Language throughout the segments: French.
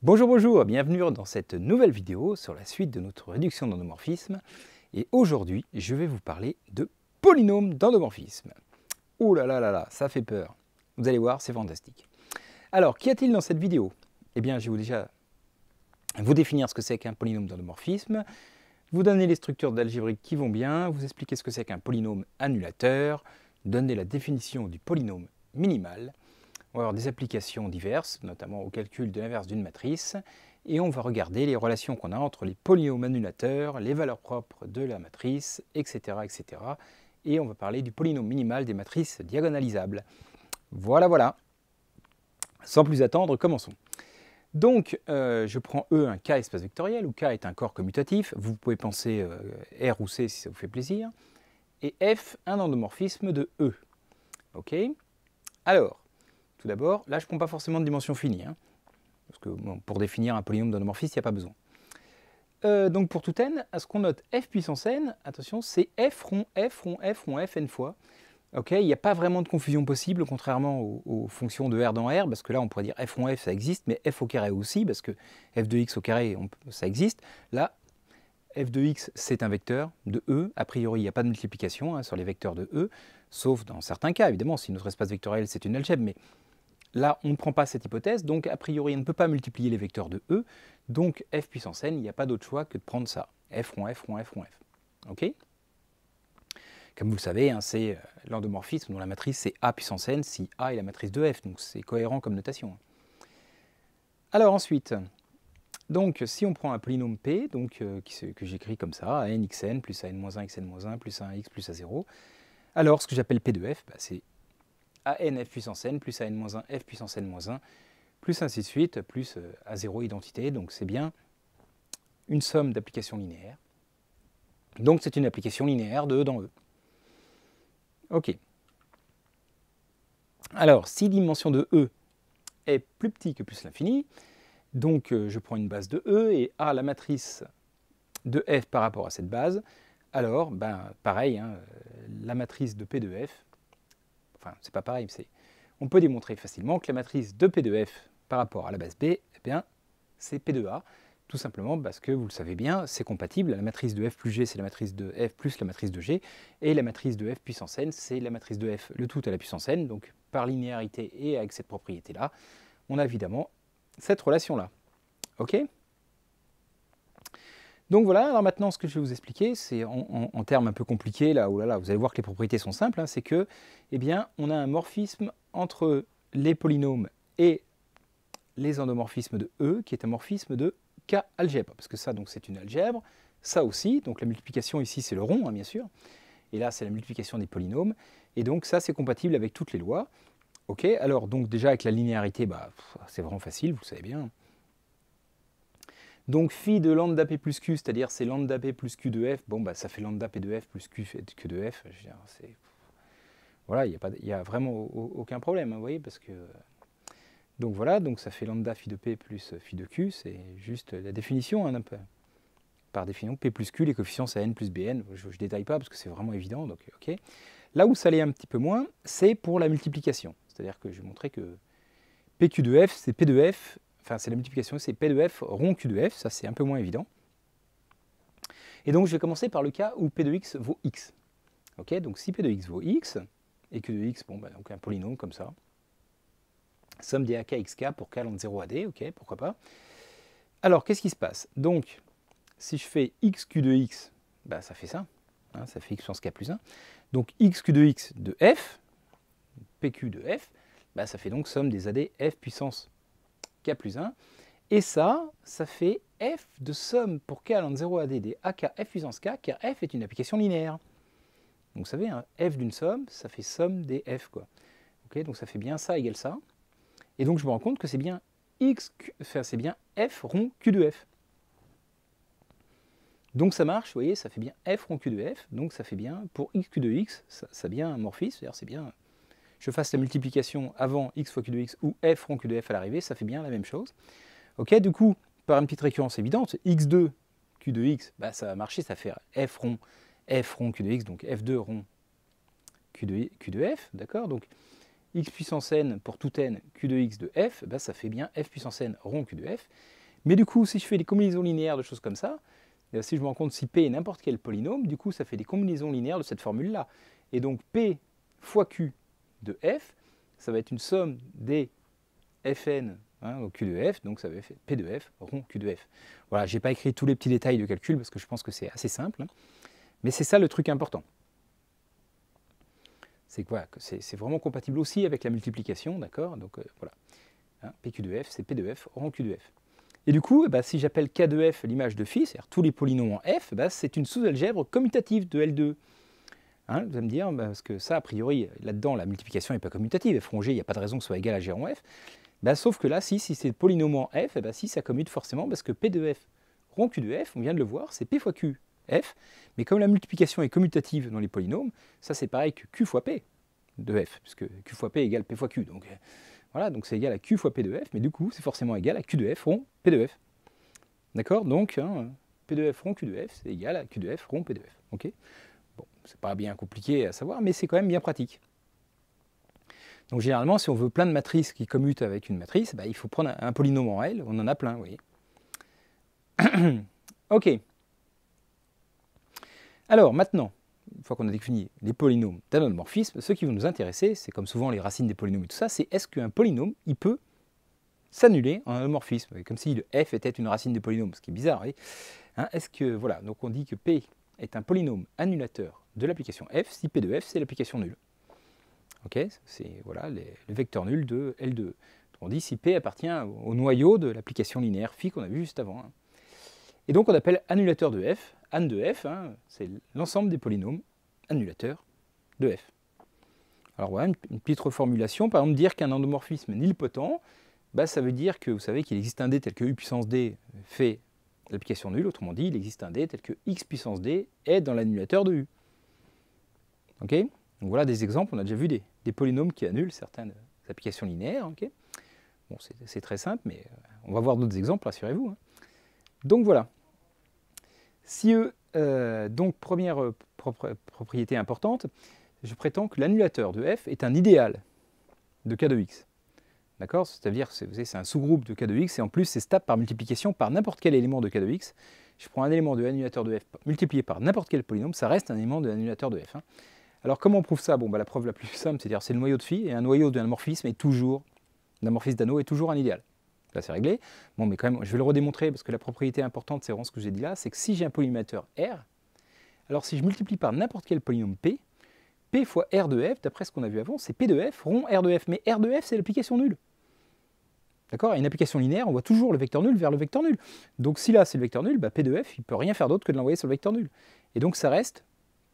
Bonjour, bonjour, bienvenue dans cette nouvelle vidéo sur la suite de notre réduction d'endomorphisme. Et aujourd'hui, je vais vous parler de polynômes d'endomorphisme. Ouh là là là là, ça fait peur. Vous allez voir, c'est fantastique. Alors, qu'y a-t-il dans cette vidéo? Eh bien, je vais déjà vous définir ce que c'est qu'un polynôme d'endomorphisme, vous donner les structures d'algébrique qui vont bien, vous expliquer ce que c'est qu'un polynôme annulateur, donner la définition du polynôme minimal. On va avoir des applications diverses, notamment au calcul de l'inverse d'une matrice, et on va regarder les relations qu'on a entre les polynômes annulateurs, les valeurs propres de la matrice, etc., etc. Et on va parler du polynôme minimal des matrices diagonalisables. Voilà, voilà. Sans plus attendre, commençons. Donc, je prends E un K espace vectoriel, où K est un corps commutatif. Vous pouvez penser R ou C si ça vous fait plaisir. Et F, un endomorphisme de E. OK? Alors, tout d'abord, là je ne prends pas forcément de dimension finie, hein, parce que bon, pour définir un polynôme d'endomorphisme, il n'y a pas besoin. Donc pour tout n, à ce qu'on note f puissance n, attention, c'est f rond f rond f rond f n fois. Okay, il n'y a pas vraiment de confusion possible, contrairement aux fonctions de R dans R, parce que là on pourrait dire f rond f, ça existe, mais f au carré aussi, parce que f de x au carré, ça existe. Là, f de x, c'est un vecteur de E. A priori, il n'y a pas de multiplication sur les vecteurs de E, sauf dans certains cas, évidemment, si notre espace vectoriel, c'est une algèbre, mais là, on ne prend pas cette hypothèse, donc a priori, on ne peut pas multiplier les vecteurs de E, donc f puissance n, il n'y a pas d'autre choix que de prendre ça, f rond f rond f rond f. OK? Comme vous le savez, c'est l'endomorphisme dont la matrice c'est A puissance n si A est la matrice de f, donc c'est cohérent comme notation. Alors ensuite, donc si on prend un polynôme P, donc, que j'écris comme ça, n xn plus an-1 xn-1 plus 1x plus a0, alors ce que j'appelle P de f, c'est an f puissance n plus an-1 f puissance n-1 plus ainsi de suite, plus a0 identité, donc c'est bien une somme d'applications linéaires. Donc c'est une application linéaire de E dans E. Ok. Alors, si dimension de E est plus petit que plus l'infini, donc je prends une base de E et A la matrice de f par rapport à cette base, alors, pareil, la matrice de P de f, enfin, c'est pas pareil, on peut démontrer facilement que la matrice de P de f par rapport à la base B, eh bien, c'est P de A, tout simplement parce que, vous le savez bien, c'est compatible. La matrice de f plus g, c'est la matrice de f plus la matrice de g, et la matrice de f puissance n, c'est la matrice de f, le tout à la puissance n, donc par linéarité et avec cette propriété-là, on a évidemment cette relation-là. OK ? Donc voilà, alors maintenant ce que je vais vous expliquer, c'est en termes un peu compliqués, là, oh là là, vous allez voir que les propriétés sont simples, c'est que, eh bien, on a un morphisme entre les polynômes et les endomorphismes de E, qui est un morphisme de K algèbre, parce que ça, donc, c'est une algèbre, ça aussi, donc la multiplication ici, c'est le rond, bien sûr, et là, c'est la multiplication des polynômes, et donc ça, c'est compatible avec toutes les lois. Ok, alors, donc déjà, avec la linéarité, c'est vraiment facile, vous le savez bien. Donc phi de lambda p plus q, c'est-à-dire c'est lambda p plus q de f, ça fait lambda p de f plus q de f, je veux dire, voilà, il n'y a vraiment aucun problème, vous voyez, parce que... Donc voilà, donc ça fait lambda phi de p plus phi de q, c'est juste la définition, un peu. Par définition, p plus q, les coefficients c'est n plus bn, je ne détaille pas parce que c'est vraiment évident, donc ok. Là où ça l'est un petit peu moins, c'est pour la multiplication, c'est-à-dire que je vais montrer que pq de f, c'est p de f, enfin c'est la multiplication, c'est p de f rond q de f, ça c'est un peu moins évident. Et donc je vais commencer par le cas où p de x vaut x. Ok, donc si p de x vaut x, et q de x, donc un polynôme comme ça, somme des ak xk pour k allant de 0 à d, ok, pourquoi pas. Alors qu'est-ce qui se passe? Donc si je fais xq de x, ça fait ça, ça fait x puissance k plus 1. Donc xq de x de f, pq de f, ça fait donc somme des AD f puissance k plus 1. Et ça fait f de somme pour k allant de 0 à d des ak f puissance k, car f est une application linéaire. Donc vous savez, f d'une somme, ça fait somme des f, quoi. Okay, donc ça fait bien ça égale ça. Et donc je me rends compte que c'est bien c'est bien f rond q de f. Donc ça marche, vous voyez, ça fait bien f rond q de f, donc ça fait bien, pour xq de x, ça bien un morphisme, c'est-à-dire c'est bien, je fasse la multiplication avant x fois q de x ou f rond q de f à l'arrivée, ça fait bien la même chose. Ok, du coup, par une petite récurrence évidente, x2 q de x, ça va marcher, ça fait f rond q de x, donc f2 rond q de f, d'accord, donc x puissance n pour tout n q de x de f, ben ça fait bien f puissance n rond q de f. Mais du coup, si je fais des combinaisons linéaires de choses comme ça, si je me rends compte si p est n'importe quel polynôme, du coup, ça fait des combinaisons linéaires de cette formule-là. Et donc, p fois q de f, ça va être une somme des fn, au q de f, donc ça va faire p de f rond q de f. Voilà, je n'ai pas écrit tous les petits détails de calcul parce que je pense que c'est assez simple, mais c'est ça le truc important. C'est quoi? C'est vraiment compatible aussi avec la multiplication, d'accord? Donc voilà, pq de f, c'est p de f rond q de f. Et du coup, si j'appelle k de f l'image de phi, c'est-à-dire tous les polynômes en f, c'est une sous-algèbre commutative de L2. Vous allez me dire, parce que ça, a priori, là-dedans, la multiplication n'est pas commutative, f rond g, il n'y a pas de raison que ce soit égal à g rond f. Sauf que là, si c'est le polynôme en f, si ça commute forcément, parce que p de f rond q de f, on vient de le voir, c'est p fois q f, mais comme la multiplication est commutative dans les polynômes, ça c'est pareil que q fois p de f, puisque q fois p égale p fois q, donc voilà, donc c'est égal à q fois p de f, mais du coup c'est forcément égal à q de f rond p de f. D'accord? Donc p de f rond q de f, c'est égal à q de f rond p de f. Ok? Bon, c'est pas bien compliqué à savoir, mais c'est quand même bien pratique. Donc généralement, si on veut plein de matrices qui commutent avec une matrice, il faut prendre un polynôme en L, on en a plein, vous voyez. Ok. Alors maintenant, une fois qu'on a défini les polynômes d'un endomorphisme, ce qui va nous intéresser, c'est comme souvent les racines des polynômes et tout ça, c'est est-ce qu'un polynôme, il peut s'annuler en endomorphisme, comme si le f était une racine des polynômes, ce qui est bizarre, vous voyez. Est-ce que, voilà, donc on dit que P est un polynôme annulateur de l'application f si P de f c'est l'application nulle. Ok, c'est voilà, le vecteur nul de L2. On dit si P appartient au noyau de l'application linéaire phi qu'on a vu juste avant. Et donc on appelle annulateur de f, ann de f, c'est l'ensemble des polynômes annulateurs de f. Alors voilà, une petite reformulation, par exemple dire qu'un endomorphisme nilpotent, ça veut dire que vous savez qu'il existe un d tel que u puissance d fait l'application nulle, autrement dit il existe un d tel que x puissance d est dans l'annulateur de u. Ok? Donc voilà des exemples, on a déjà vu des polynômes qui annulent certaines applications linéaires. Okay, bon, c'est très simple, mais on va voir d'autres exemples, rassurez-vous. Donc voilà. Si donc première propriété importante, je prétends que l'annulateur de f est un idéal de k de x. D'accord? C'est-à-dire, c'est un sous-groupe de k de x, et en plus c'est stable par multiplication par n'importe quel élément de k de x. Je prends un élément de l'annulateur de f multiplié par n'importe quel polynôme, ça reste un élément de l'annulateur de f. Alors comment on prouve ça? Bon, la preuve la plus simple, c'est-à-dire c'est le noyau de phi, et un noyau d'un morphisme est toujours, d'un morphisme d'anneau est toujours un idéal. Là c'est réglé. Bon, mais quand même, je vais le redémontrer, parce que la propriété importante, c'est vraiment ce que j'ai dit là, c'est que si j'ai un polynômateur R, alors si je multiplie par n'importe quel polynôme P, P fois R de f, d'après ce qu'on a vu avant, c'est P de f rond R de f, mais R de f c'est l'application nulle. D'accord? Et une application linéaire, on voit toujours le vecteur nul vers le vecteur nul. Donc si là c'est le vecteur nul, P de f, il ne peut rien faire d'autre que de l'envoyer sur le vecteur nul. Et donc ça reste,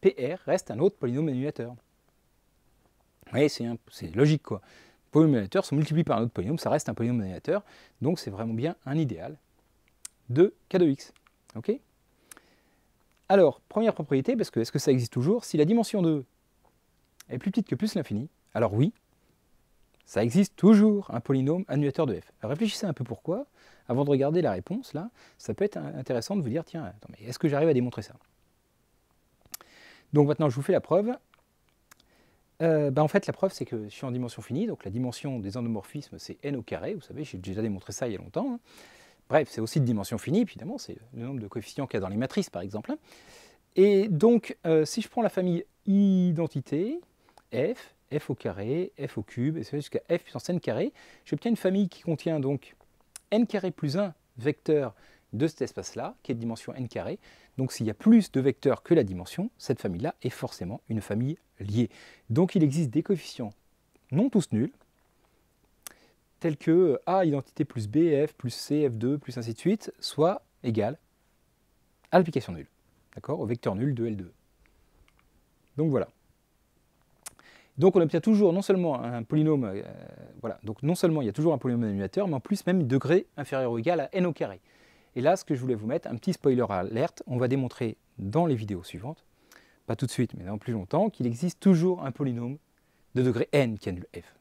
PR reste un autre polynôme annulateur. Vous voyez, c'est logique quoi. Les polynômes annulateurs sont multipliés par un autre polynôme, ça reste un polynôme annulateur, donc c'est vraiment bien un idéal de k de x. Ok? Alors, première propriété, parce que est-ce que ça existe toujours? Si la dimension de est plus petite que plus l'infini, alors oui, ça existe toujours un polynôme annulateur de f. Alors réfléchissez un peu pourquoi, avant de regarder la réponse, là, ça peut être intéressant de vous dire, tiens, attends, mais est-ce que j'arrive à démontrer ça? Donc maintenant, je vous fais la preuve. En fait, la preuve, c'est que je suis en dimension finie, donc la dimension des endomorphismes, c'est n au carré, vous savez, j'ai déjà démontré ça il y a longtemps. Bref, c'est aussi de dimension finie, évidemment, c'est le nombre de coefficients qu'il y a dans les matrices, par exemple. Et donc, si je prends la famille identité, f, f au carré, f au cube, et ça va jusqu'à f puissance n carré, j'obtiens une famille qui contient donc n carré plus 1 vecteurs de cet espace-là, qui est de dimension n carré. Donc s'il y a plus de vecteurs que la dimension, cette famille-là est forcément une famille liée. Donc il existe des coefficients non tous nuls, tels que A identité plus B, F plus C, F2, plus ainsi de suite, soit égal à l'application nulle, d'accord, au vecteur nul de L2. Donc voilà. Donc on obtient toujours non seulement un polynôme, voilà, donc non seulement il y a toujours un polynôme annulateur, mais en plus même degré inférieur ou égal à n au carré. Et là, ce que je voulais vous mettre, un petit spoiler alerte, on va démontrer dans les vidéos suivantes, pas tout de suite, mais dans plus longtemps, qu'il existe toujours un polynôme de degré n qui annule f.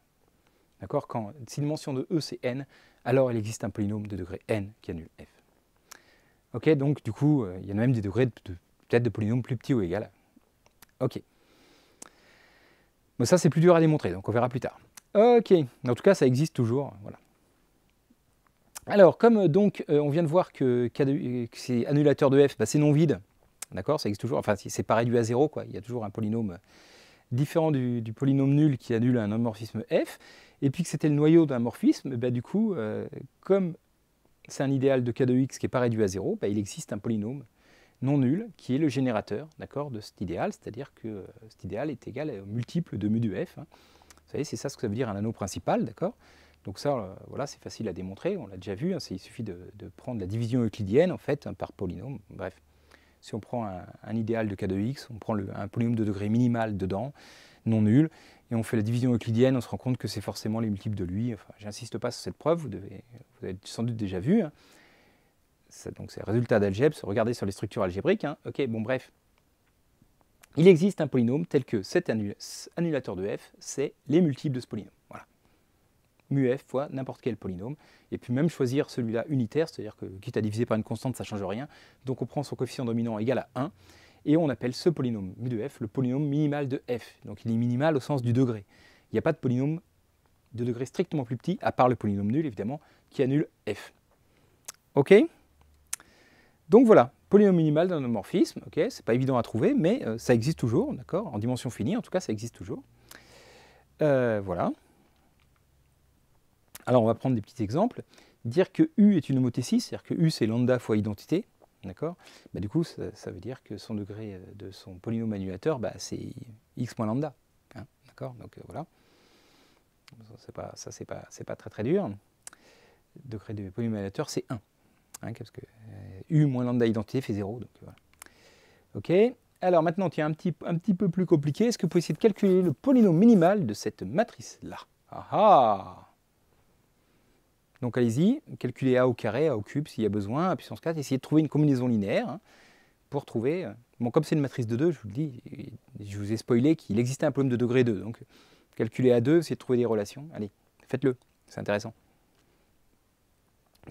D'accord? Si la dimension de E c'est n, alors il existe un polynôme de degré n qui annule f. Ok, donc du coup, il y en a même des degrés peut-être de polynômes plus petits ou égal. Ok. Mais ça, c'est plus dur à démontrer, donc on verra plus tard. Ok, en tout cas, ça existe toujours. Voilà. Alors, comme donc on vient de voir que c'est annulateur de f, bah, c'est non vide. D'accord, ça existe toujours. Enfin, c'est pas réduit à 0, quoi. Il y a toujours un polynôme différent du polynôme nul qui annule un homomorphisme f. Et puis que c'était le noyau d'un morphisme, bah, du coup, comme c'est un idéal de k de x qui n'est pas réduit à 0, bah, il existe un polynôme non nul qui est le générateur, d'accord, de cet idéal, c'est-à-dire que cet idéal est égal au multiple de mu de f. Hein. Vous savez, c'est ça ce que ça veut dire un anneau principal, d'accord. Donc ça, voilà, c'est facile à démontrer, on l'a déjà vu, hein, il suffit de prendre la division euclidienne, en fait, hein, par polynôme. Bref, si on prend un idéal de k de x, on prend un polynôme de degré minimal dedans, non nul, et on fait la division euclidienne, on se rend compte que c'est forcément les multiples de lui. Enfin, j'insiste pas sur cette preuve, vous avez sans doute déjà vu. Hein. Donc c'est le résultat d'algèbre, regardez sur les structures algébriques. Hein. Ok, bon bref. Il existe un polynôme tel que cet annulateur de f, c'est les multiples de ce polynôme. Voilà. Mu f fois n'importe quel polynôme. Et puis même choisir celui-là unitaire, c'est-à-dire que quitte à diviser par une constante, ça ne change rien. Donc on prend son coefficient dominant égal à 1, et on appelle ce polynôme mu de f le polynôme minimal de f. Donc il est minimal au sens du degré. Il n'y a pas de polynôme de degré strictement plus petit, à part le polynôme nul, évidemment, qui annule f. Ok? Donc voilà, polynôme minimal d'un homomorphisme, ok, c'est pas évident à trouver, mais ça existe toujours, d'accord, en dimension finie, en tout cas ça existe toujours. Voilà. Alors on va prendre des petits exemples. Dire que U est une homothétie, c'est-à-dire que U c'est lambda fois identité, d'accord, bah, du coup ça veut dire que son degré de son polynôme annulateur, bah, c'est x moins lambda, hein, d'accord, donc voilà. Ça c'est pas très très dur. Le degré du polynôme annulateur c'est 1. Hein, parce que U moins lambda identité fait 0. Donc, voilà. Ok. Alors maintenant, tiens, un petit peu plus compliqué. Est-ce que vous pouvez essayer de calculer le polynôme minimal de cette matrice-là? Ah ah. Donc allez-y, calculez A au carré, A au cube s'il y a besoin, à puissance 4. Essayez de trouver une combinaison linéaire hein, pour trouver... Bon, comme c'est une matrice de 2, je vous le dis, je vous ai spoilé qu'il existait un polynôme de degré 2. Donc calculez A2, essayez de trouver des relations. Allez, faites-le, c'est intéressant.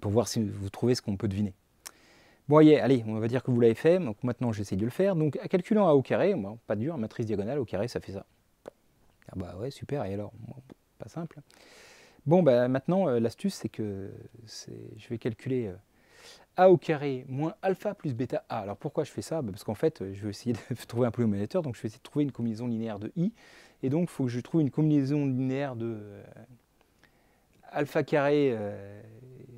Pour voir si vous trouvez ce qu'on peut deviner. Bon, allez, on va dire que vous l'avez fait, donc maintenant j'essaie de le faire. Donc, en calculant A au carré, bon, pas dur, matrice diagonale au carré, ça fait ça. Ah bah ouais, super, et alors bon, pas simple. Bon, bah maintenant, l'astuce, c'est que je vais calculer A au carré moins alpha plus bêta A. Alors pourquoi je fais ça? Parce qu'en fait, je vais essayer de trouver un polynôme annulateur, donc je vais essayer de trouver une combinaison linéaire de I, et donc il faut que je trouve une combinaison linéaire de alpha carré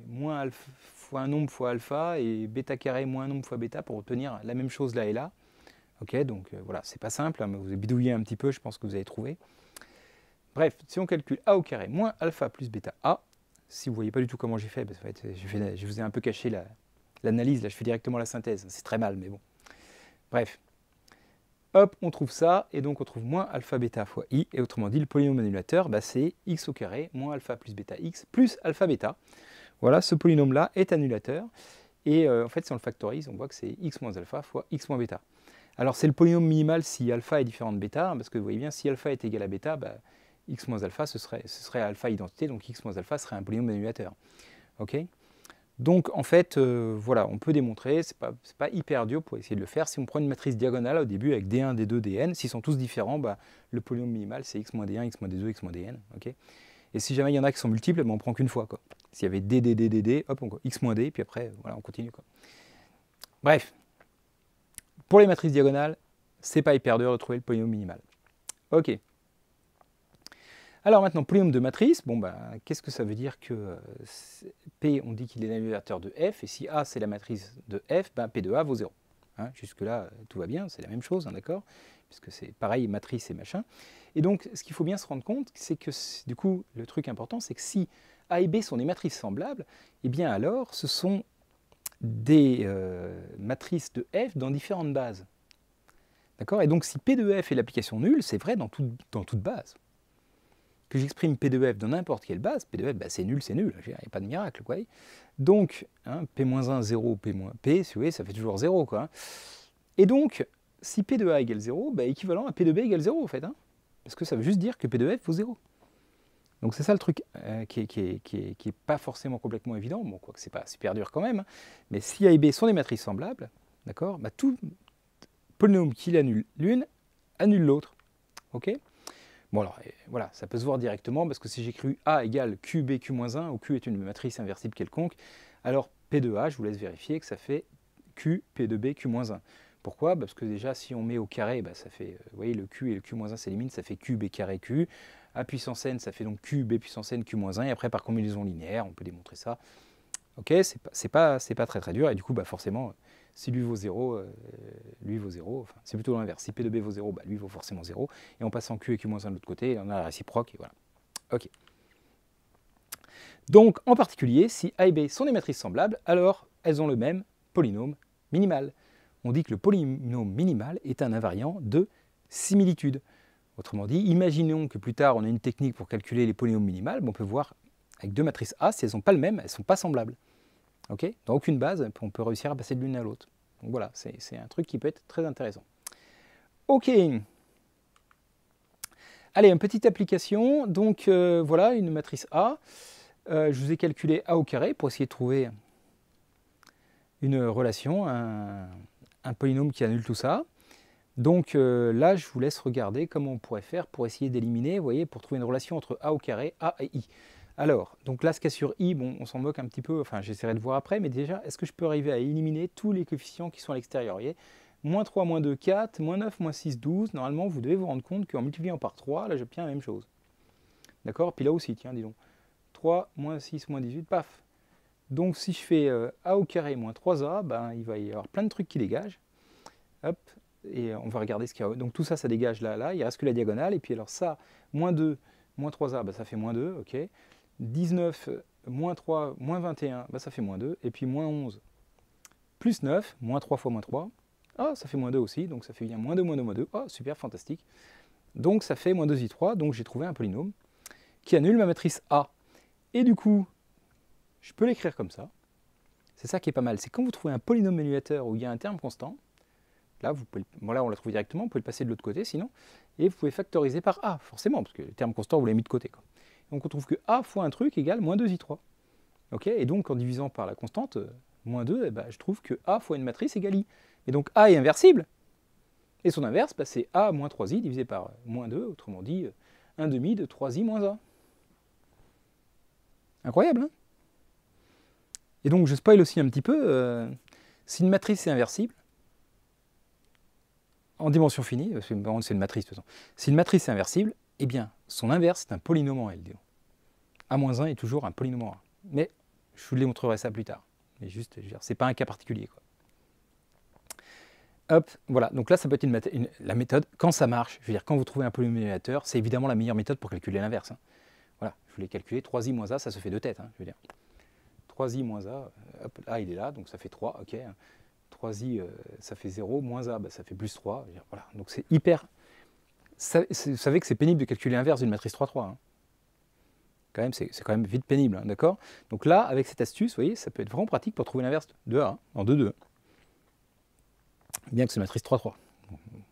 moins alpha fois un nombre fois alpha et bêta carré moins un nombre fois bêta pour obtenir la même chose là et là. Ok, donc voilà, c'est pas simple, hein, mais vous avez bidouillé un petit peu, je pense que vous avez trouvé. Bref, si on calcule A au carré moins alpha plus bêta A, si vous ne voyez pas du tout comment j'ai fait, parce que je vous ai un peu caché l'analyse, là je fais directement la synthèse, c'est très mal, mais bon. Bref, hop, on trouve ça, et donc on trouve moins alpha bêta fois I, et autrement dit, le polynôme annulateur, bah, c'est x au carré moins alpha plus bêta x plus alpha bêta. Voilà, ce polynôme-là est annulateur, et en fait, si on le factorise, on voit que c'est x moins alpha fois x moins bêta. Alors, c'est le polynôme minimal si alpha est différent de bêta, parce que vous voyez bien, si alpha est égal à bêta, bah, x moins alpha, ce serait alpha identité, donc x moins alpha serait un polynôme annulateur. Ok? Donc, en fait, voilà, on peut démontrer, c'est pas hyper dur pour essayer de le faire. Si on prend une matrice diagonale au début avec D1, D2, Dn, s'ils sont tous différents, bah, le polynôme minimal, c'est x moins D1, x moins D2, x moins Dn. Okay, et si jamais il y en a qui sont multiples, bah, on prend qu'une fois. S'il y avait D, D, D, D, D, hop, on x moins D, puis après, voilà, on continue. Quoi. Bref, pour les matrices diagonales, c'est pas hyper dur de trouver le polynôme minimal. Ok. Alors maintenant, polynôme de matrice, bon bah, qu'est-ce que ça veut dire que P, on dit qu'il est l'annulateur de F, et si A c'est la matrice de F, ben P de A vaut 0. Hein, jusque-là, tout va bien, c'est la même chose, hein, d'accord, puisque c'est pareil, matrice et machin. Et donc, ce qu'il faut bien se rendre compte, c'est que, du coup, le truc important, c'est que si A et B sont des matrices semblables, eh bien alors, ce sont des matrices de F dans différentes bases. D'accord? Et donc, si P de F est l'application nulle, c'est vrai dans toute base. Que j'exprime P de F dans n'importe quelle base, P de F, bah, c'est nul, il n'y a pas de miracle. Quoi. Donc, hein, P-1, 0, P, si vous voyez, ça fait toujours 0. Quoi. Et donc, si P de A égale 0, bah, équivalent à P de B égale 0, en fait. Hein, parce que ça veut juste dire que P de F vaut 0. Donc c'est ça le truc qui est pas forcément complètement évident, bon, quoique c'est pas super dur quand même, hein, mais si A et B sont des matrices semblables, d'accord, bah, tout polynôme qui annule l'une annule l'autre. Okay, Bon alors, voilà, ça peut se voir directement, parce que si j'écris A égale QB Q-1, où Q est une matrice inversible quelconque, alors P de A, je vous laisse vérifier que ça fait Q, P de B, Q-1. Pourquoi? Parce que déjà, si on met au carré, bah, ça fait, vous voyez, le Q et le Q-1 s'éliminent, ça fait QB carré Q. A puissance n, ça fait donc QB puissance n, Q-1, et après, par combinaison linéaire, on peut démontrer ça. Ok, c'est pas très très dur, et du coup, bah, forcément, si lui vaut 0, lui vaut 0, enfin, c'est plutôt l'inverse. Si P de B vaut 0, bah, lui vaut forcément 0, et on passe en Q et Q-1 de l'autre côté, et on a la réciproque, et voilà. Ok. Donc, en particulier, si A et B sont des matrices semblables, alors elles ont le même polynôme minimal. On dit que le polynôme minimal est un invariant de similitude. Autrement dit, imaginons que plus tard on a une technique pour calculer les polynômes minimales, on peut voir avec deux matrices A, si elles ne sont pas le même, elles ne sont pas semblables. Okay, dans aucune base, on peut réussir à passer de l'une à l'autre. Donc voilà, c'est un truc qui peut être très intéressant. Ok. Allez, une petite application. Donc voilà, une matrice A. Je vous ai calculé A au carré pour essayer de trouver une relation, un polynôme qui annule tout ça. Donc là, je vous laisse regarder comment on pourrait faire pour essayer d'éliminer, vous voyez, pour trouver une relation entre A au carré, A et I. Alors, donc là, ce qu'il y a sur I, bon, on s'en moque un petit peu, enfin, j'essaierai de voir après, mais déjà, est-ce que je peux arriver à éliminer tous les coefficients qui sont à l'extérieur? Vous voyez, moins 3, moins 2, 4, moins 9, moins 6, 12. Normalement, vous devez vous rendre compte qu'en multipliant par 3, là, j'obtiens la même chose. D'accord? Puis là aussi, tiens, dis donc. 3, moins 6, moins 18, paf. Donc, si je fais A au carré moins 3A, ben, il va y avoir plein de trucs qui dégagent. Hop, et on va regarder ce qu'il y a. Donc, tout ça, ça dégage là, là. Il ne reste que la diagonale. Et puis, alors ça, moins 2, moins 3A, ben, ça fait moins 2, ok. 19, moins 3, moins 21, bah ça fait moins 2. Et puis moins 11, plus 9, moins 3 fois moins 3. Ah, ça fait moins 2 aussi, donc ça fait bien moins 2, moins 2, moins 2. Ah, super, fantastique. Donc ça fait moins 2i3, donc j'ai trouvé un polynôme qui annule ma matrice A. Et du coup, je peux l'écrire comme ça. C'est ça qui est pas mal. C'est quand vous trouvez un polynôme annulateur où il y a un terme constant, là, vous pouvez, bon, là on l'a trouvé directement, vous pouvez le passer de l'autre côté sinon, et vous pouvez factoriser par A, forcément, parce que le terme constant, vous l'avez mis de côté, quoi. Donc on trouve que A fois un truc égale moins 2i3. Okay, et donc en divisant par la constante, moins 2, eh ben, je trouve que A fois une matrice égale I. Et donc A est inversible. Et son inverse, bah, c'est A moins 3i divisé par moins 2, autrement dit 1 demi de 3i moins A. Incroyable, hein? Et donc je spoil aussi un petit peu, si une matrice est inversible, en dimension finie, c'est une matrice de toute façon, si une matrice est inversible, eh bien son inverse est un polynôme en L. A-1 est toujours un polynôme en A. Mais je vous démontrerai ça plus tard. Mais juste, je veux dire, c'est pas un cas particulier, quoi. Hop, voilà. Donc là, ça peut être la méthode quand ça marche. Je veux dire, quand vous trouvez un polynôme annulateur, c'est évidemment la meilleure méthode pour calculer l'inverse. Hein. Voilà, je voulais calculer 3i moins A, ça se fait de tête. Hein, je veux dire, 3i moins A, hop, A il est là, donc ça fait 3, ok. 3i, ça fait 0, moins A, bah, ça fait plus 3. Dire, voilà, donc c'est hyper... vous savez que c'est pénible de calculer l'inverse d'une matrice 3-3. Hein. C'est quand même vite pénible, hein, d'accord? Donc là, avec cette astuce, vous voyez, ça peut être vraiment pratique pour trouver l'inverse de A, hein, en 2-2. Bien que c'est une matrice 3-3.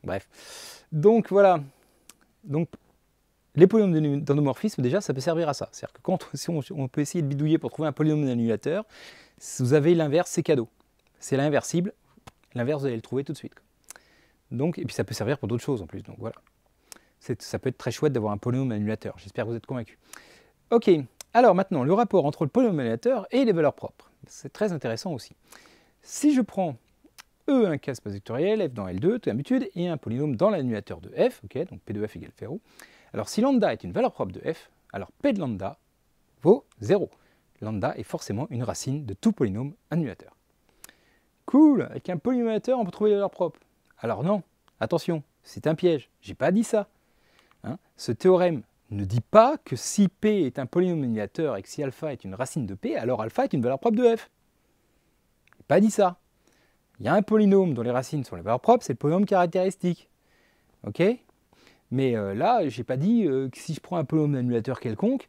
Bref. Donc voilà. Donc, les polynômes d'endomorphisme, déjà, ça peut servir à ça. C'est-à-dire que si on peut essayer de bidouiller pour trouver un polynôme annulateur, vous avez l'inverse, c'est cadeau. C'est l'inversible. L'inverse, vous allez le trouver tout de suite. Donc, et puis ça peut servir pour d'autres choses en plus. Donc voilà. Ça peut être très chouette d'avoir un polynôme annulateur. J'espère que vous êtes convaincus. Ok, alors maintenant, le rapport entre le polynôme annulateur et les valeurs propres. C'est très intéressant aussi. Si je prends E un cas espace vectoriel, F dans L2, T amplitude, et un polynôme dans l'annulateur de F, ok, donc P de F égale F0, alors si lambda est une valeur propre de F, alors P de lambda vaut 0. Lambda est forcément une racine de tout polynôme annulateur. Cool, avec un polynôme annulateur, on peut trouver les valeurs propres. Alors non, attention, c'est un piège, j'ai pas dit ça. Hein, ce théorème ne dit pas que si P est un polynôme annulateur et que si alpha est une racine de P, alors alpha est une valeur propre de F. Je n'ai pas dit ça. Il y a un polynôme dont les racines sont les valeurs propres, c'est le polynôme caractéristique. Ok? Mais là, je n'ai pas dit que si je prends un polynôme annulateur quelconque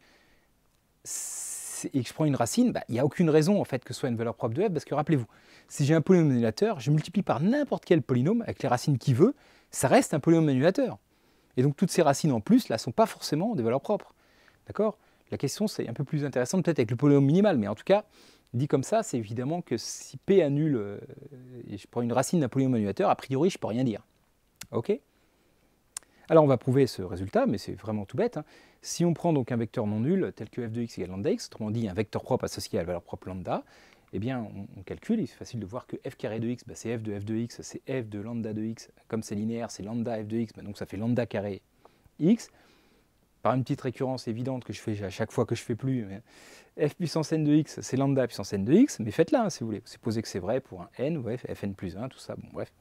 et que je prends une racine, il n'y a aucune raison en fait que ce soit une valeur propre de F, parce que rappelez-vous, si j'ai un polynôme annulateur, je multiplie par n'importe quel polynôme avec les racines qu'il veut, ça reste un polynôme annulateur. Et donc toutes ces racines en plus, là, ne sont pas forcément des valeurs propres. D'accord? La question, c'est un peu plus intéressante peut-être avec le polynôme minimal, mais en tout cas, dit comme ça, c'est évidemment que si P annule, et je prends une racine d'un polynôme annulateur, a priori, je ne peux rien dire. Ok? Alors on va prouver ce résultat, mais c'est vraiment tout bête, hein. Si on prend donc un vecteur non nul tel que f de x égale lambda x, autrement dit un vecteur propre associé à la valeur propre lambda, eh bien on calcule, et c'est facile de voir que f carré de x, bah, c'est f de x, c'est f de lambda de x, comme c'est linéaire, c'est lambda f de x, bah, donc ça fait lambda carré x. Par une petite récurrence évidente que je fais à chaque fois que je fais plus, f puissance n de x, c'est lambda puissance n de x, mais faites-la hein, si vous voulez. Supposez que c'est vrai pour un n, ou fn plus 1, tout ça, bon bref.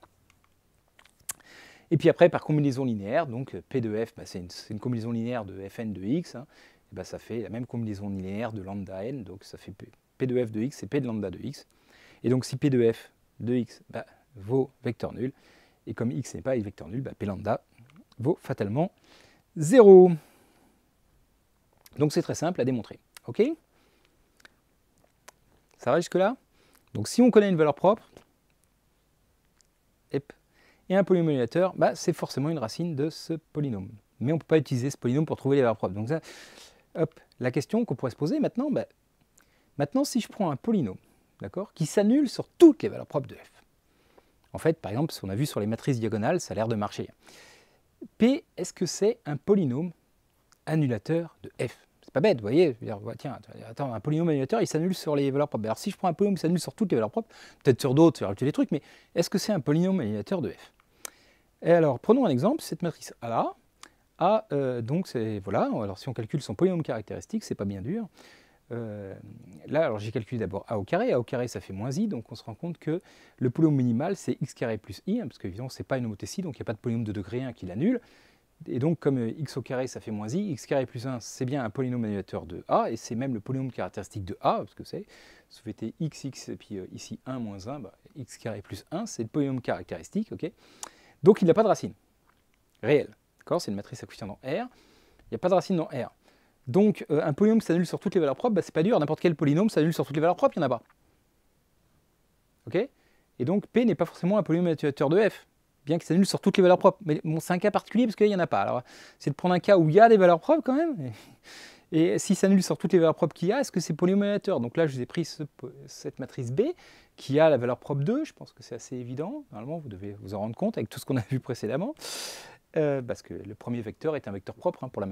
Et puis après, par combinaison linéaire, donc P de f, bah, c'est une combinaison linéaire de fn de x, hein, et bah, ça fait la même combinaison linéaire de lambda n, donc ça fait P de f de x, c'est P de lambda de x. Et donc si P de f de x bah, vaut vecteur nul, et comme x n'est pas un vecteur nul, bah, P lambda vaut fatalement 0. Donc c'est très simple à démontrer. Ok? Ça va jusque-là? Donc si on connaît une valeur propre, et un polynôme annulateur, bah, c'est forcément une racine de ce polynôme. Mais on ne peut pas utiliser ce polynôme pour trouver les valeurs propres. Donc ça, hop, la question qu'on pourrait se poser maintenant, bah, maintenant si je prends un polynôme, d'accord, qui s'annule sur toutes les valeurs propres de f. En fait, par exemple, ce qu'on a vu sur les matrices diagonales, ça a l'air de marcher. P, est-ce que c'est un polynôme annulateur de f? C'est pas bête, vous voyez, je veux dire, tiens, attends, un polynôme annulateur, il s'annule sur les valeurs propres. Alors si je prends un polynôme qui s'annule sur toutes les valeurs propres, peut-être sur d'autres, sur des trucs, mais est-ce que c'est un polynôme annulateur de f? Et alors, prenons un exemple, cette matrice A là, donc c'est, voilà, alors si on calcule son polynôme caractéristique, c'est pas bien dur. Là, alors j'ai calculé d'abord A au carré ça fait moins I, donc on se rend compte que le polynôme minimal c'est x carré plus I, hein, parce qu'évidemment c'est pas une homothétie, donc il n'y a pas de polynôme de degré 1 qui l'annule. Et donc comme x au carré ça fait moins I, x carré plus 1 c'est bien un polynôme annulateur de A, et c'est même le polynôme caractéristique de A, parce que c'est, si vous mettez x, et puis ici 1 moins 1, bah, x carré plus 1, c'est le polynôme caractéristique, ok. Donc il n'a pas de racine réelle, d'accord, c'est une matrice à coefficient dans R, il n'y a pas de racine dans R. Donc un polynôme s'annule sur toutes les valeurs propres, bah, c'est pas dur, n'importe quel polynôme s'annule sur toutes les valeurs propres, il n'y en a pas. Ok. Et donc P n'est pas forcément un polynôme annulateur de F, bien qu'il s'annule sur toutes les valeurs propres. Mais bon, c'est un cas particulier parce qu'il n'y en a pas. Alors c'est de prendre un cas où il y a des valeurs propres quand même. Et s'il s'annule sur toutes les valeurs propres qu'il y a, est-ce que c'est polynôme annulateur? Donc là, je vous ai pris cette matrice B qui a la valeur propre 2, je pense que c'est assez évident. Normalement, vous devez vous en rendre compte avec tout ce qu'on a vu précédemment. Parce que le premier vecteur est un vecteur propre hein, pour la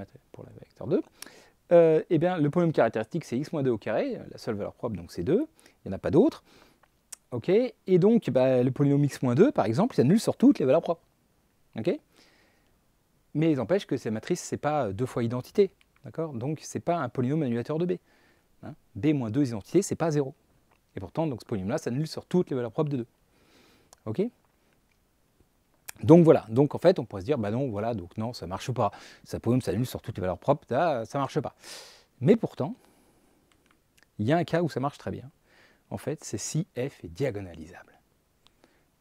vecteur 2. Eh bien, le polynôme caractéristique, c'est x-2 au carré, la seule valeur propre, donc c'est 2, il n'y en a pas d'autre. Ok. Et donc, bah, le polynôme x-2, par exemple, il s'annule sur toutes les valeurs propres. Ok. Mais il empêche que cette matrice, ce n'est pas 2 fois identité. Donc, ce n'est pas un polynôme annulateur de B. Hein. B moins 2 identités, ce n'est pas 0. Et pourtant, donc, ce polynôme-là s'annule sur toutes les valeurs propres de 2. Ok. Donc voilà, donc en fait on pourrait se dire, bah non, voilà, donc non, ça ne marche pas. Ça polynôme s'annule sur toutes les valeurs propres, ça ne marche pas. Mais pourtant, il y a un cas où ça marche très bien. En fait, c'est si f est diagonalisable.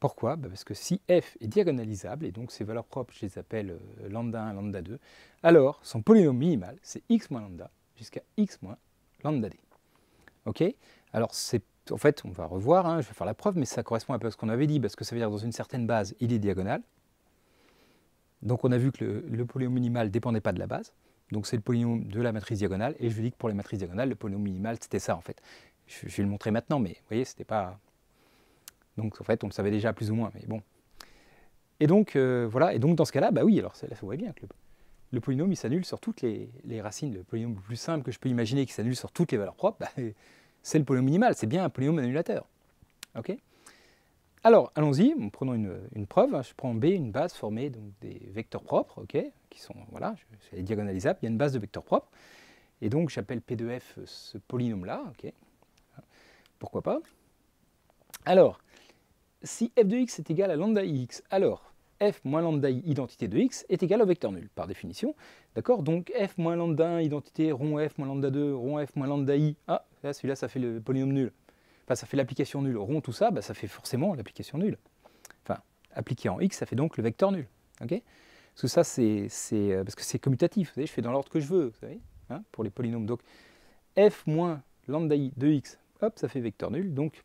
Pourquoi? Bah parce que si f est diagonalisable, et donc ces valeurs propres, je les appelle lambda 1, lambda 2, alors son polynôme minimal, c'est x moins lambda jusqu'à x moins lambda d. Ok. Alors c'est, en fait, on va revoir, hein, je vais faire la preuve, mais ça correspond un peu à ce qu'on avait dit, parce que ça veut dire que dans une certaine base, il est diagonal. Donc on a vu que le polynôme minimal ne dépendait pas de la base, donc c'est le polynôme de la matrice diagonale, et je vous dis que pour les matrices diagonales, le polynôme minimal, c'était ça en fait. Je vais le montrer maintenant, mais vous voyez, c'était pas... Donc en fait, on le savait déjà plus ou moins, mais bon. Et donc, voilà, et donc dans ce cas-là, bah oui, alors là, vous voyez bien que le polynôme, il s'annule sur toutes les racines. Le polynôme le plus simple que je peux imaginer qui s'annule sur toutes les valeurs propres, bah, c'est le polynôme minimal, c'est bien un polynôme annulateur. Ok. Alors, allons-y, prenons une preuve. Je prends B, une base formée donc, des vecteurs propres, ok, qui sont, voilà, c'est diagonalisable, il y a une base de vecteurs propres. Et donc, j'appelle P de f ce polynôme-là, ok. Pourquoi pas. Alors, si f de x est égal à lambda ix, alors f moins lambda i identité de x est égal au vecteur nul, par définition. D'accord. Donc f moins lambda 1 identité rond f moins lambda 2 rond f moins lambda i, ah, celui-là, ça fait le polynôme nul. Enfin, ça fait l'application nulle. Rond, tout ça, bah, ça fait forcément l'application nulle. Enfin, appliqué en x, ça fait donc le vecteur nul. Okay. Parce que ça, c'est parce que c'est commutatif. Vous savez, je fais dans l'ordre que je veux, vous savez, hein, pour les polynômes. Donc, f moins lambda i de x, hop, ça fait vecteur nul. Donc,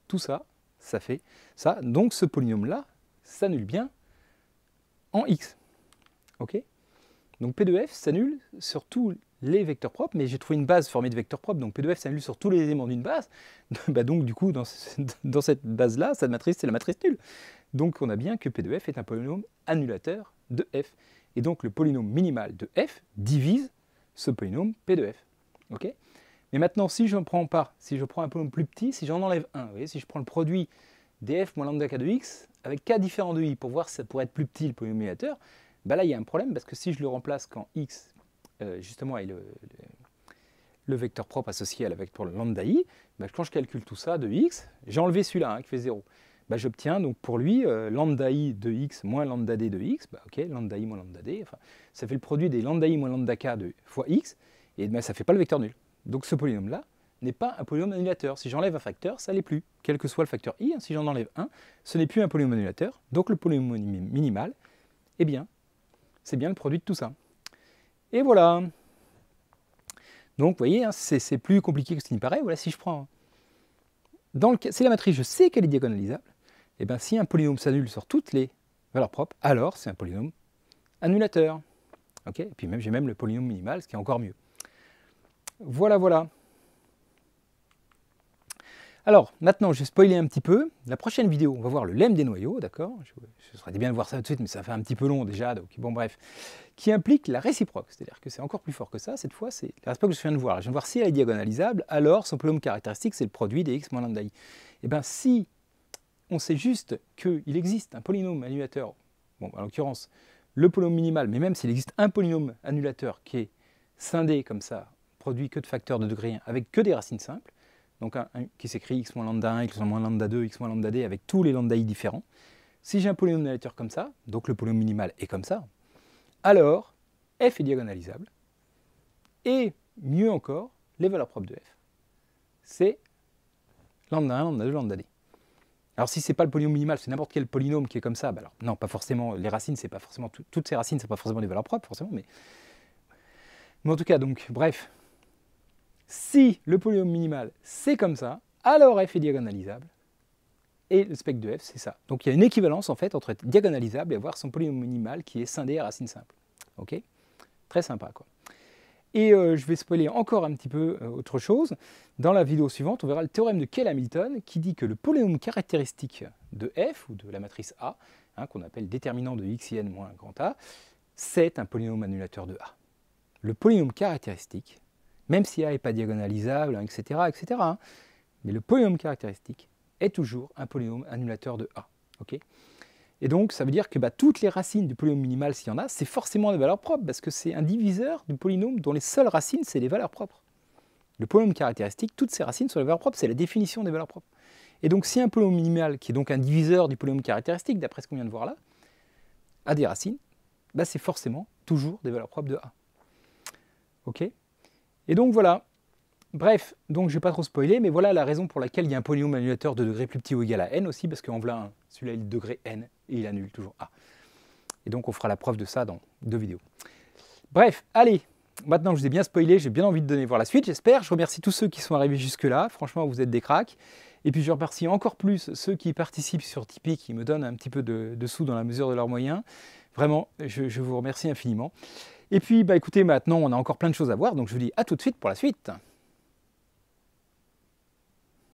tout ça, ça fait ça. Donc, ce polynôme-là s'annule bien en x. Ok. Donc, P de f s'annule sur tous les vecteurs propres, mais j'ai trouvé une base formée de vecteurs propres, donc P de f s'annule sur tous les éléments d'une base. Bah donc, du coup, dans cette base-là, cette matrice, c'est la matrice nulle. Donc, on a bien que P de f est un polynôme annulateur de f. Et donc le polynôme minimal de f divise ce polynôme p de f. Okay, mais maintenant, si je prends un polynôme plus petit, si j'en enlève un, vous voyez, si je prends le produit df moins lambda k de x avec k différent de i pour voir si ça pourrait être plus petit le polynôme annihilateur, bah là il y a un problème parce que si je le remplace quand x justement est le vecteur propre associé à la vecteur lambda i, bah, quand je calcule tout ça de x, j'ai enlevé celui-là qui fait 0. Bah, j'obtiens donc pour lui lambda i de x moins lambda d de x, bah, ok, lambda i moins lambda d, enfin, ça fait le produit des lambda i moins lambda k de fois x, et bah, ça ne fait pas le vecteur nul. Donc ce polynôme-là n'est pas un polynôme annulateur. Si j'enlève un facteur, ça ne l'est plus. Quel que soit le facteur i, si j'en enlève un, ce n'est plus un polynôme annulateur. Donc le polynôme minimal, eh bien, c'est bien le produit de tout ça. Et voilà. Donc vous voyez, c'est plus compliqué que ce qui paraît. Voilà, si je prends... Si la matrice, je sais qu'elle est diagonalisable, eh bien si un polynôme s'annule sur toutes les valeurs propres, alors c'est un polynôme annulateur. Okay, et puis j'ai même le polynôme minimal, ce qui est encore mieux. Voilà, voilà. Alors, maintenant, je vais spoiler un petit peu. La prochaine vidéo, on va voir le lemme des noyaux, d'accord? Ce serait bien de voir ça tout de suite, mais ça fait un petit peu long déjà, donc bon, bref. Qui implique la réciproque, c'est-à-dire que c'est encore plus fort que ça. Cette fois, c'est la réciproque que je viens de voir. Je viens de voir si elle est diagonalisable, alors son polynôme caractéristique, c'est le produit des x moins lambda i. Et bien, si on sait juste qu'il existe un polynôme annulateur, bon, en l'occurrence, le polynôme minimal, mais même s'il existe un polynôme annulateur qui est scindé comme ça, produit que de facteurs de degré 1 avec que des racines simples, donc qui s'écrit x moins lambda 1, x moins lambda 2, x moins lambda d avec tous les lambda i différents. Si j'ai un polynôme annulateur comme ça, donc le polynôme minimal est comme ça, alors f est diagonalisable. Et mieux encore, les valeurs propres de f, c'est lambda 1, lambda 2, lambda d. Alors si ce n'est pas le polynôme minimal, c'est n'importe quel polynôme qui est comme ça, bah alors, non, pas forcément, les racines, c'est pas forcément, toutes ces racines, c'est pas forcément des valeurs propres, forcément, mais en tout cas, donc, bref, si le polynôme minimal, c'est comme ça, alors f est diagonalisable, et le spectre de f, c'est ça. Donc il y a une équivalence, en fait, entre être diagonalisable et avoir son polynôme minimal qui est scindé à racine simple. Ok? Très sympa, quoi. Et je vais spoiler encore un petit peu autre chose. Dans la vidéo suivante, on verra le théorème de Kell-Hamilton qui dit que le polynôme caractéristique de f, ou de la matrice A, qu'on appelle déterminant de x, n moins grand A, c'est un polynôme annulateur de A. Le polynôme caractéristique, même si A n'est pas diagonalisable, etc., mais le polynôme caractéristique est toujours un polynôme annulateur de A. Okay, et donc, ça veut dire que toutes les racines du polynôme minimal, s'il y en a, c'est forcément des valeurs propres, parce que c'est un diviseur du polynôme dont les seules racines, c'est les valeurs propres. Le polynôme caractéristique, toutes ses racines sont les valeurs propres, c'est la définition des valeurs propres. Et donc, si un polynôme minimal, qui est donc un diviseur du polynôme caractéristique, d'après ce qu'on vient de voir là, a des racines, c'est forcément toujours des valeurs propres de A. Ok? Et donc voilà. Bref, donc je ne vais pas trop spoiler, mais voilà la raison pour laquelle il y a un polynôme annulateur de degré plus petit ou égal à n aussi, parce qu'en voilà un, celui-là il est de degré n, et il annule toujours A. Et donc on fera la preuve de ça dans 2 vidéos. Bref, allez, maintenant que je vous ai bien spoilé, j'ai bien envie de donner voir la suite, j'espère. Je remercie tous ceux qui sont arrivés jusque-là, franchement vous êtes des cracks. Et puis je remercie encore plus ceux qui participent sur Tipeee, qui me donnent un petit peu de sous dans la mesure de leurs moyens. Vraiment, je vous remercie infiniment. Et puis écoutez, maintenant on a encore plein de choses à voir, donc je vous dis à tout de suite pour la suite.